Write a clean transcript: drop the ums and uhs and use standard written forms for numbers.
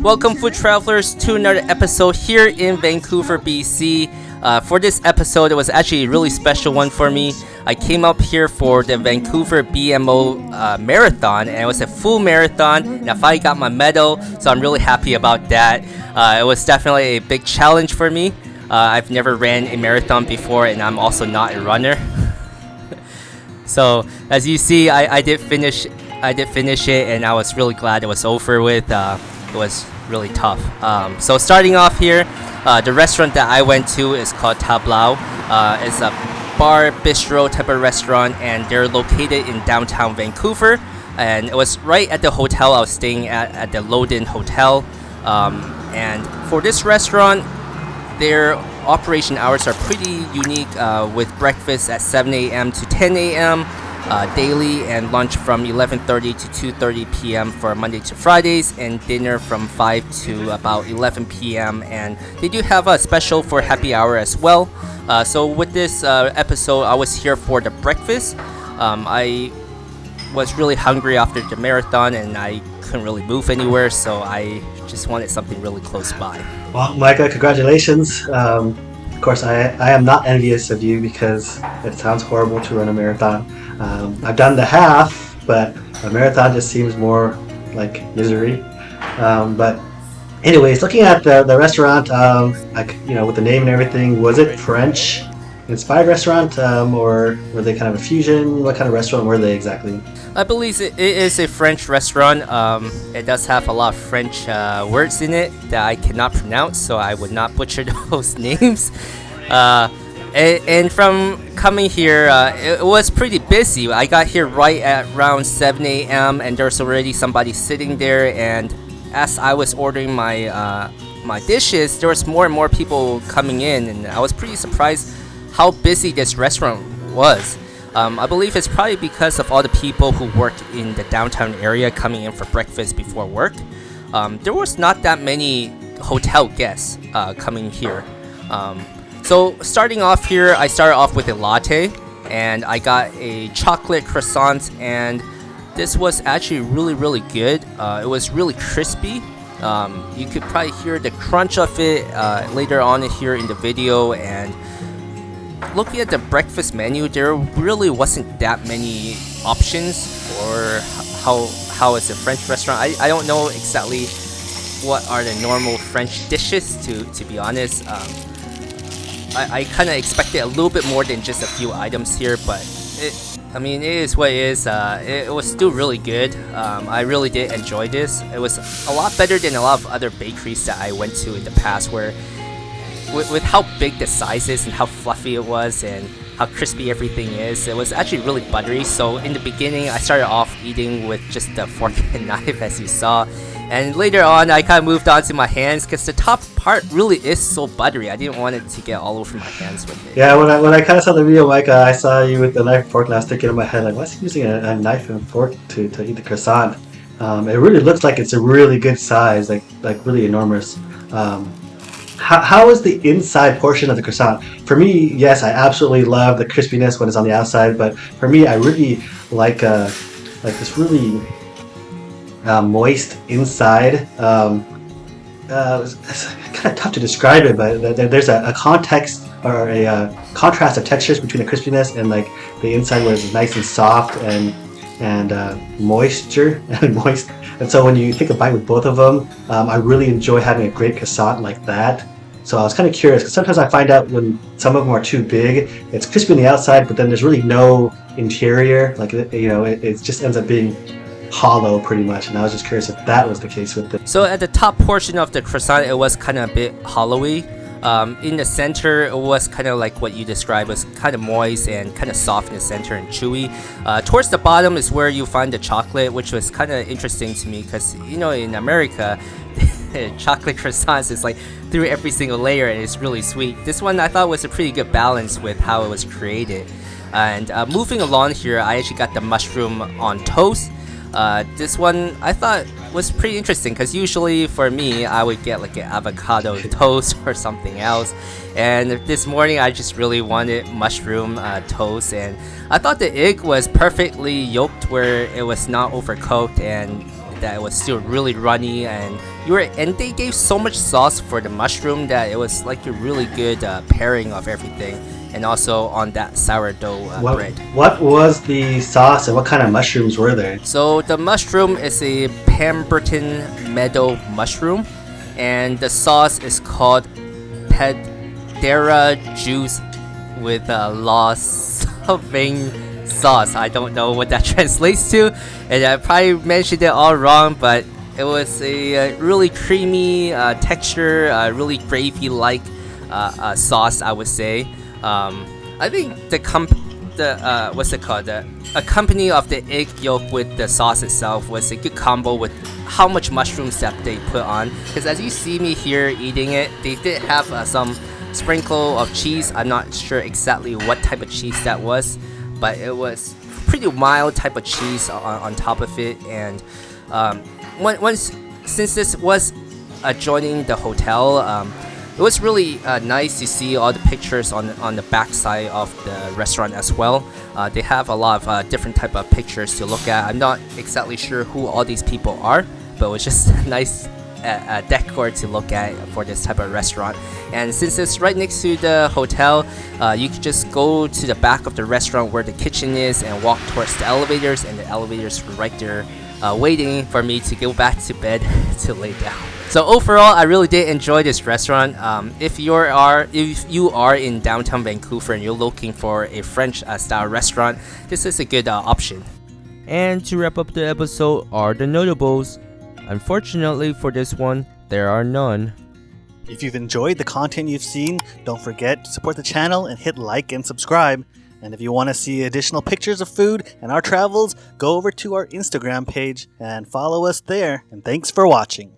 Welcome, food travelers, to another episode here in Vancouver, BC. For this episode, it was actually a really special one for me. I came up here for the Vancouver BMO marathon, and it was a full marathon, and I finally got my medal, so I'm really happy about that. It was definitely a big challenge for me. I've never ran a marathon before, and I'm also not a runner. So as you see, I did finish it, and I was really glad it was over with. It was really tough. So starting off here, the restaurant that I went to is called Tableau. It's a bar bistro type of restaurant, and they're located in downtown Vancouver. And it was right at the hotel I was staying at the Loden Hotel. And for this restaurant, their operation hours are pretty unique, with breakfast at 7 a.m. to 10 a.m. Daily, and lunch from 11:30 to 2:30 p.m. for Monday to Fridays, and dinner from 5 to about 11 p.m. And they do have a special for happy hour as well. So with this episode, I was here for the breakfast. I was really hungry after the marathon, and I couldn't really move anywhere, so I just wanted something really close by. Well, Micah, congratulations. Of course, I am not envious of you because it sounds horrible to run a marathon. I've done the half, but a marathon just seems more like misery. But anyways, looking at the restaurant, with the name and everything, was it French inspired restaurant, or were they kind of a fusion? What kind of restaurant were they exactly? I believe it is a French restaurant. It does have a lot of French words in it that I cannot pronounce, so I would not butcher those names. And from coming here, it was pretty busy. I got here right at around 7 a.m. and there's already somebody sitting there. And as I was ordering my dishes, there was more and more people coming in, and I was pretty surprised how busy this restaurant was. I believe it's probably because of all the people who work in the downtown area coming in for breakfast before work. There was not that many hotel guests coming here. So starting off here, I started off with a latte, and I got a chocolate croissant, and this was actually really, really good. It was really crispy. You could probably hear the crunch of it later on here in the video. And looking at the breakfast menu, there really wasn't that many options for how it's a French restaurant. I don't know exactly what are the normal French dishes, to be honest. I kind of expected a little bit more than just a few items here, but it is what it is. It was still really good. I really did enjoy this. It was a lot better than a lot of other bakeries that I went to in the past, where with how big the size is and how fluffy it was and how crispy everything is, it was actually really buttery. So in the beginning, I started off eating with just the fork and knife, as you saw. And later on, I kind of moved on to my hands because the top part really is so buttery. I didn't want it to get all over my hands with it. Yeah, when I kind of saw the video, Micah, I saw you with the knife and fork, and I was thinking in my head, like, why is he using a knife and fork to eat the croissant? It really looks like it's a really good size, like really enormous. How is the inside portion of the croissant? For me, yes, I absolutely love the crispiness when it's on the outside, but for me, I really like this really moist inside. It's kind of tough to describe it, but there's a context or a contrast of textures between the crispiness and like the inside, where it's nice and soft and moisture and moist. And so when you take a bite with both of them, I really enjoy having a great croissant like that. So I was kind of curious, because sometimes I find out when some of them are too big, it's crispy on the outside, but then there's really no interior. Like, it just ends up being hollow pretty much. And I was just curious if that was the case with it. So at the top portion of the croissant, it was kind of a bit hollowy. In the center, it was kind of like what you described, was kind of moist and kind of soft in the center and chewy. Towards the bottom is where you find the chocolate, which was kind of interesting to me because, in America, chocolate croissants is like through every single layer, and it's really sweet. This one I thought was a pretty good balance with how it was created. And moving along here, I actually got the mushroom on toast. This one I thought was pretty interesting because usually for me I would get like an avocado toast or something else, and this morning I just really wanted mushroom toast, and I thought the egg was perfectly yolked where it was not overcooked, and that it was still really runny, and they gave so much sauce for the mushroom that it was like a really good pairing of everything, and also on that sourdough bread. What was the sauce and what kind of mushrooms were there? So the mushroom is a Pemberton meadow mushroom, and the sauce is called Pedera juice with Los Vein sauce. I don't know what that translates to, and I probably mentioned it all wrong, but it was a really creamy texture, really gravy-like sauce, I would say. I think what's it called? The accompany of the egg yolk with the sauce itself was a good combo with how much mushrooms that they put on. Because as you see me here eating it, they did have some sprinkle of cheese. I'm not sure exactly what type of cheese that was, but it was pretty mild type of cheese on top of it. And since this was adjoining the hotel, it was really nice to see all the pictures on the back side of the restaurant as well. They have a lot of different type of pictures to look at. I'm not exactly sure who all these people are, but it was just nice decor to look at for this type of restaurant. And since it's right next to the hotel, you could just go to the back of the restaurant where the kitchen is and walk towards the elevators, and the elevators were right there waiting for me to go back to bed to lay down. So overall, I really did enjoy this restaurant. If you are in downtown Vancouver and you're looking for a French style restaurant, this is a good option. And to wrap up the episode are the notables. Unfortunately for this one, there are none. If you've enjoyed the content you've seen, don't forget to support the channel and hit like and subscribe. And if you want to see additional pictures of food and our travels, go over to our Instagram page and follow us there. And thanks for watching.